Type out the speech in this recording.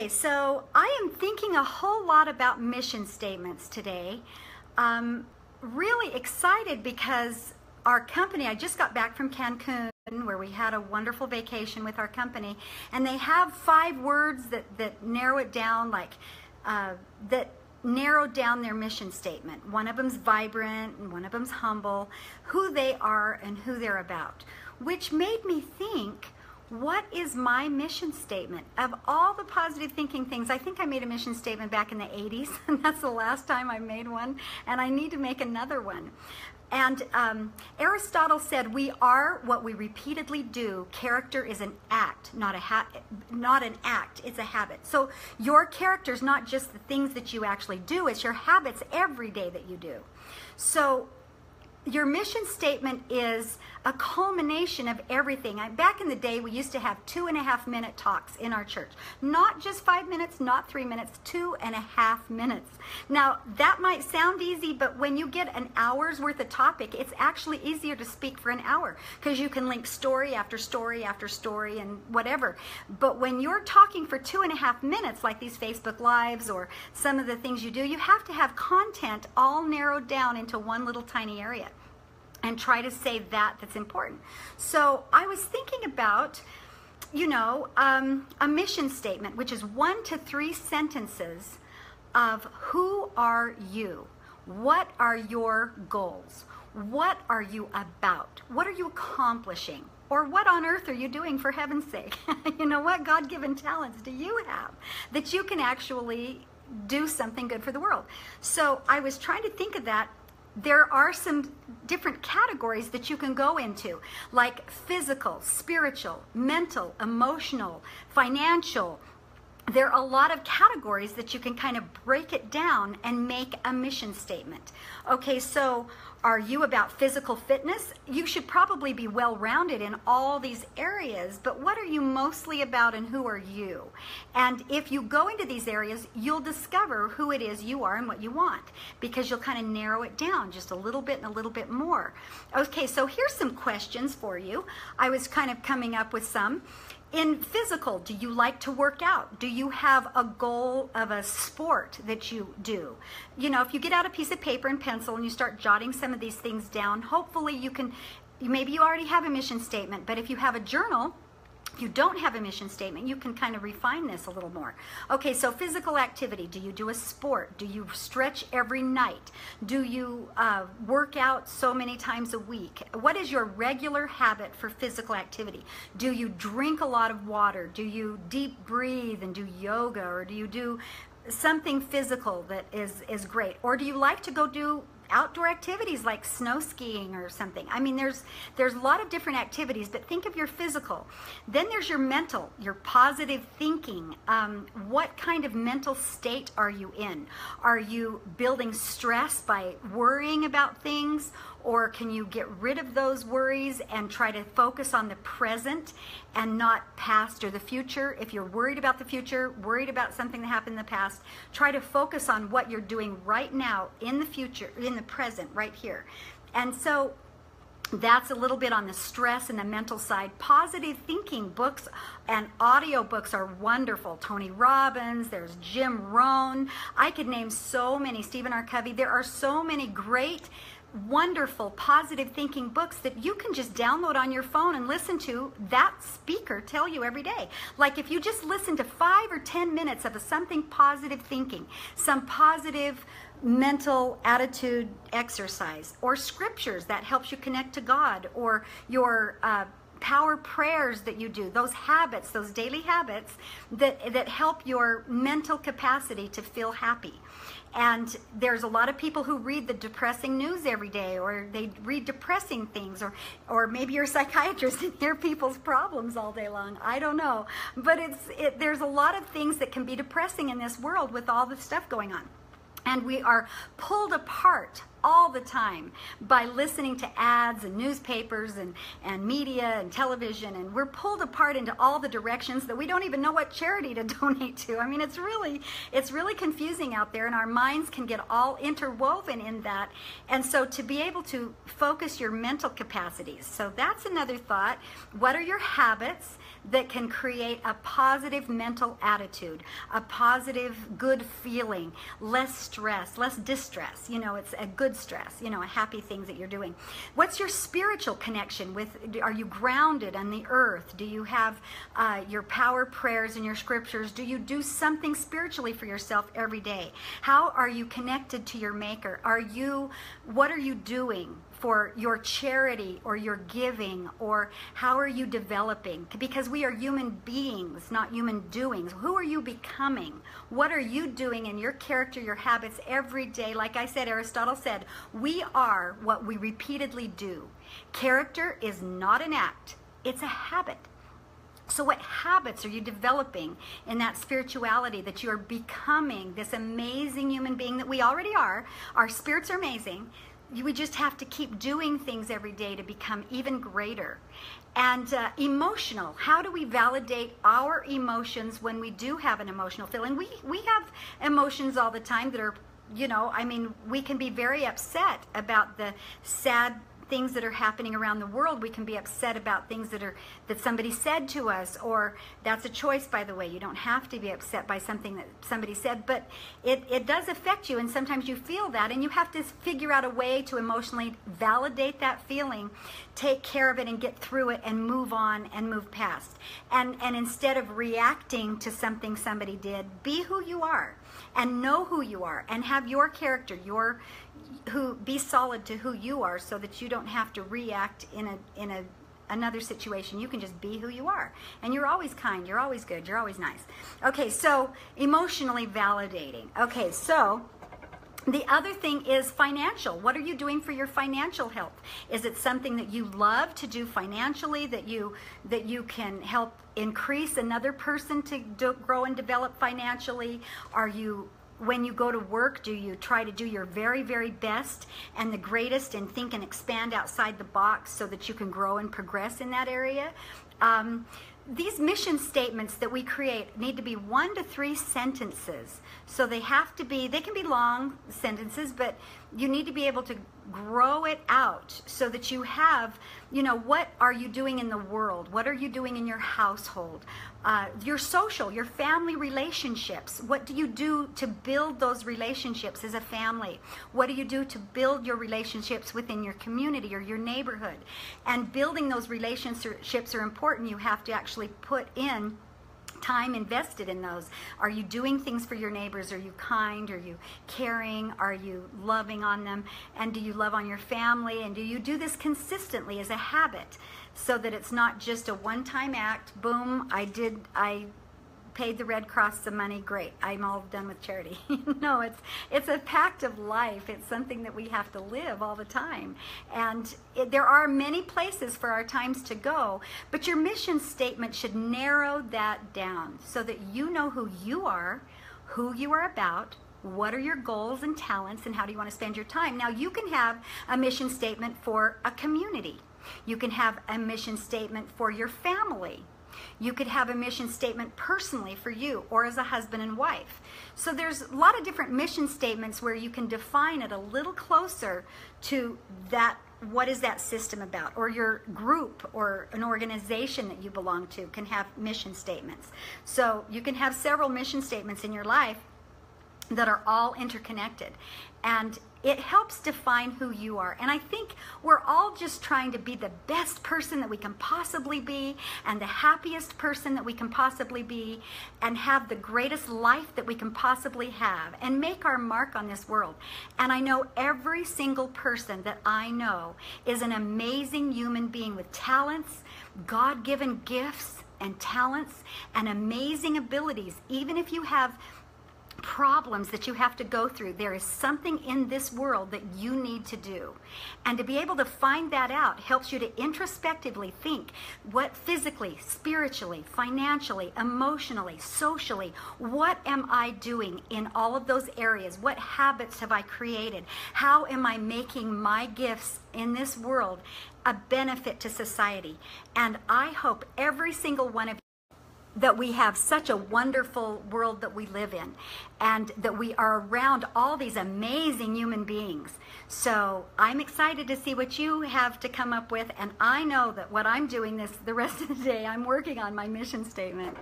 So I am thinking a whole lot about mission statements today. Really excited because our company, I just got back from Cancun where we had a wonderful vacation with our company, and they have 5 words that narrow it down, that narrow down their mission statement. One of them's vibrant and one of them's humble, who they are and who they're about, which made me think, what is my mission statement? Of all the positive thinking things, I think I made a mission statement back in the 80s, and that's the last time I made one, and I need to make another one. And Aristotle said, we are what we repeatedly do. Character is an act, not an act, it's a habit. So your character is not just the things that you actually do, it's your habits every day that you do. So your mission statement is a culmination of everything. Back in the day, we used to have 2.5-minute talks in our church. Not just 5 minutes, not 3 minutes, 2.5 minutes. Now, that might sound easy, but when you get an hour's worth of topic, it's actually easier to speak for an hour because you can link story after story after story and whatever. But when you're talking for 2.5 minutes, like these Facebook Lives or some of the things you do, you have to have content all narrowed down into one little tiny area and try to say that's important. So I was thinking about, a mission statement, which is 1 to 3 sentences of who are you? What are your goals? What are you about? What are you accomplishing? Or what on earth are you doing, for heaven's sake? What God-given talents do you have that you can actually do something good for the world? So I was trying to think of that. There are some different categories that you can go into, like physical, spiritual, mental, emotional, financial. There are a lot of categories that you can kind of break it down and make a mission statement. Okay, so are you about physical fitness? You should probably be well-rounded in all these areas, but what are you mostly about and who are you? And if you go into these areas, you'll discover who it is you are and what you want, because you'll kind of narrow it down just a little bit and a little bit more. Okay, so here's some questions for you. I was kind of coming up with some. In physical, do you like to work out? Do you have a goal of a sport that you do? If you get out a piece of paper and pencil and you start jotting some of these things down, hopefully maybe you already have a mission statement, but if you have a journal, if you don't have a mission statement, you can kind of refine this a little more. Okay, so physical activity. Do you do a sport? Do you stretch every night? Do you work out so many times a week? What is your regular habit for physical activity? Do you drink a lot of water? Do you deep breathe and do yoga? Or do you do something physical that is great? Or do you like to go do outdoor activities like snow skiing or something? I mean, there's a lot of different activities, but think of your physical. Then there's your mental, your positive thinking. What kind of mental state are you in? Are you building stress by worrying about things? Or can you get rid of those worries and try to focus on the present and not past or the future? If you're worried about the future, worried about something that happened in the past, try to focus on what you're doing right now in the future, in the present, right here. And so that's a little bit on the stress and the mental side. Positive thinking books and audio books are wonderful. Tony Robbins, there's Jim Rohn. I could name so many, Stephen R. Covey. There are so many great, wonderful positive thinking books that you can just download on your phone and listen to that speaker tell you every day. Like if you just listen to 5 or 10 minutes of something positive thinking, some positive mental attitude exercise, or scriptures that helps you connect to God, or your power prayers that you do, those habits, those daily habits that help your mental capacity to feel happy. And there's a lot of people who read the depressing news every day, or they read depressing things, or maybe you're a psychiatrist and hear people's problems all day long. I don't know. But there's a lot of things that can be depressing in this world with all the stuff going on. And we are pulled apart all the time by listening to ads and newspapers and media and television, and we're pulled apart into all the directions that we don't even know what charity to donate to. I mean, it's really confusing out there, and our minds can get all interwoven in that. And so to be able to focus your mental capacities, so that's another thought. What are your habits that can create a positive mental attitude, a positive, good feeling, less stress, less distress. You know, it's a good stress, you know, a happy things that you're doing. What's your spiritual connection with? Are you grounded on the earth? Do you have your power prayers and your scriptures? Do you do something spiritually for yourself every day? How are you connected to your Maker? What are you doing for your charity or your giving, or how are you developing? Because we are human beings, not human doings. Who are you becoming? What are you doing in your character, your habits every day? Like I said, Aristotle said, we are what we repeatedly do. Character is not an act, it's a habit. So what habits are you developing in that spirituality that you're becoming this amazing human being that we already are? Our spirits are amazing. We just have to keep doing things every day to become even greater. And emotional, how do we validate our emotions when we do have an emotional feeling? We have emotions all the time that are, you know, I mean, we can be very upset about the sad things that are happening around the world. We can be upset about things that somebody said to us, or that's a choice, by the way. You don't have to be upset by something that somebody said, but it does affect you, and sometimes you feel that, and you have to figure out a way to emotionally validate that feeling, take care of it, and get through it, and move on and move past. And instead of reacting to something somebody did, be who you are and know who you are and have your character, be solid to who you are, so that you don't have to react in another situation. You can just be who you are, and you're always kind, you're always good, you're always nice. Okay, so emotionally validating. Okay, so the other thing is financial. What are you doing for your financial health? Is it something that you love to do financially, that you can help increase another person to grow and develop financially? When you go to work, do you try to do your very, very best and the greatest and think and expand outside the box so that you can grow and progress in that area? These mission statements that we create need to be 1 to 3 sentences. So they can be long sentences, but you need to be able to grow it out so that you have, what are you doing in the world? What are you doing in your household? Your social, your family relationships. What do you do to build those relationships as a family? What do you do to build your relationships within your community or your neighborhood? And building those relationships are important. You have to actually put in time invested in those. Are you doing things for your neighbors? Are you kind? Are you caring? Are you loving on them? And do you love on your family? And do you do this consistently as a habit, so that it's not just a one-time act? Boom, I paid the Red Cross some money, great, I'm all done with charity. No, it's a pact of life. It's something that we have to live all the time. And there are many places for our times to go, but your mission statement should narrow that down so that you know who you are about, what are your goals and talents, and how do you want to spend your time. Now, you can have a mission statement for a community. You can have a mission statement for your family. You could have a mission statement personally for you, or as a husband and wife. So there's a lot of different mission statements where you can define it a little closer to that. What is that system about? Or your group or an organization that you belong to can have mission statements. So you can have several mission statements in your life that are all interconnected. And it helps define who you are. And I think we're all just trying to be the best person that we can possibly be, and the happiest person that we can possibly be, and have the greatest life that we can possibly have, and make our mark on this world. And I know every single person that I know is an amazing human being with talents, God-given gifts and talents, and amazing abilities. Even if you have problems that you have to go through, there is something in this world that you need to do. And to be able to find that out helps you to introspectively think, what physically, spiritually, financially, emotionally, socially, what am I doing in all of those areas? What habits have I created? How am I making my gifts in this world a benefit to society? And I hope every single one of that we have such a wonderful world that we live in, and that we are around all these amazing human beings. So I'm excited to see what you have to come up with, and I know that what I'm doing the rest of the day, I'm working on my mission statement.